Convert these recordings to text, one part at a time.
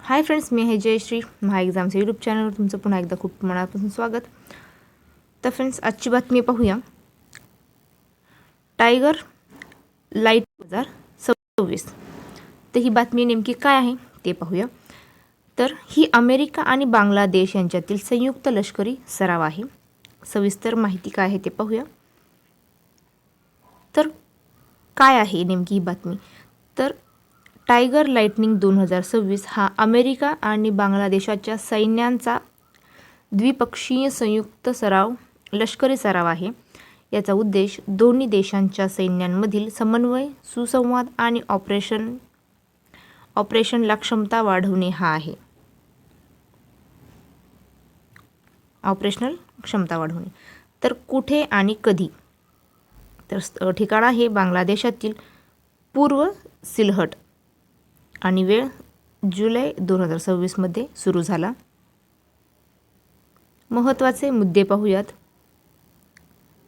Hi friends, मी आहे जयश्री. महा एक्झामच्या YouTube चॅनलवर तुमचं पुन्हा एकदा खूप मनापासून स्वागत. तर फ्रेंड्स, आजची बातमी पाहूया. Tiger light 2026. तर ही बातमी नेमकी काय आहे ते पाहूया. तर ही अमेरिका आणि बांगलादेश यांच्यातील संयुक्त लष्करी सराव आहे. सविस्तर माहिती काय आहे ते पाहूया. तर काय आहे नेमकी ही बातमी? तर टायगर लाइटनिंग 2026 हा अमेरिका आणि बांगलादेशाच्या सैन्यांचा द्विपक्षीय संयुक्त लष्करी सराव आहे. याचा उद्देश दोन्ही देशांच्या सैन्यांमधील समन्वय, सुसंवाद आणि ऑपरेशनला क्षमता वाढवणे हा आहे. ऑपरेशनल क्षमता वाढवणे. तर कुठे आणि कधी? तर ठिकाण आहे बांगलादेशातील पूर्व सिलहट आणि वेळ जुलै 2026 मध्ये सुरू झाला. महत्त्वाचे मुद्दे पाहूयात.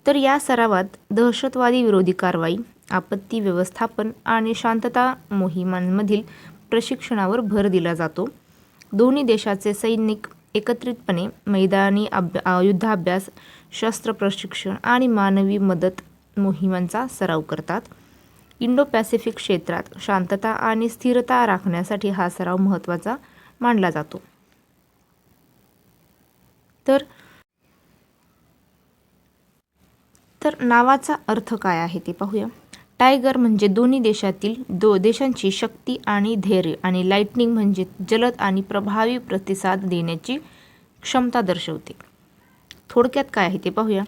तर या सरावात दहशतवादी विरोधी कारवाई, आपत्ती व्यवस्थापन आणि शांतता मोहिमांमधील प्रशिक्षणावर भर दिला जातो. दोन्ही देशाचे सैनिक एकत्रितपणे मैदानी युद्धाभ्यास, शस्त्र प्रशिक्षण आणि मानवी मदत मोहिमांचा सराव करतात. इंडो पॅसिफिक क्षेत्रात शांतता आणि स्थिरता राखण्यासाठी हा सराव महत्त्वाचा मानला जातो. तर नावाचा अर्थ काय आहे ते पाहूया. टायगर म्हणजे दोन्ही देशांची शक्ती आणि धैर्य, आणि लाइटनिंग म्हणजे जलद आणि प्रभावी प्रतिसाद देण्याची क्षमता दर्शवते. थोडक्यात काय आहे ते पाहूया.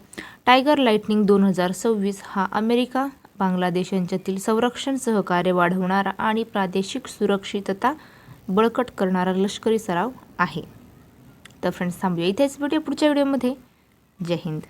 टायगर लाइटनिंग 2026 हा अमेरिका बांगलादेश यांच्यातील संरक्षण सहकार्य वाढवणारा आणि प्रादेशिक सुरक्षितता बळकट करणारा लष्करी सराव आहे. तर फ्रेंड्स, थांबूया इथेच. भेटूया पुढच्या व्हिडिओमध्ये. जय हिंद.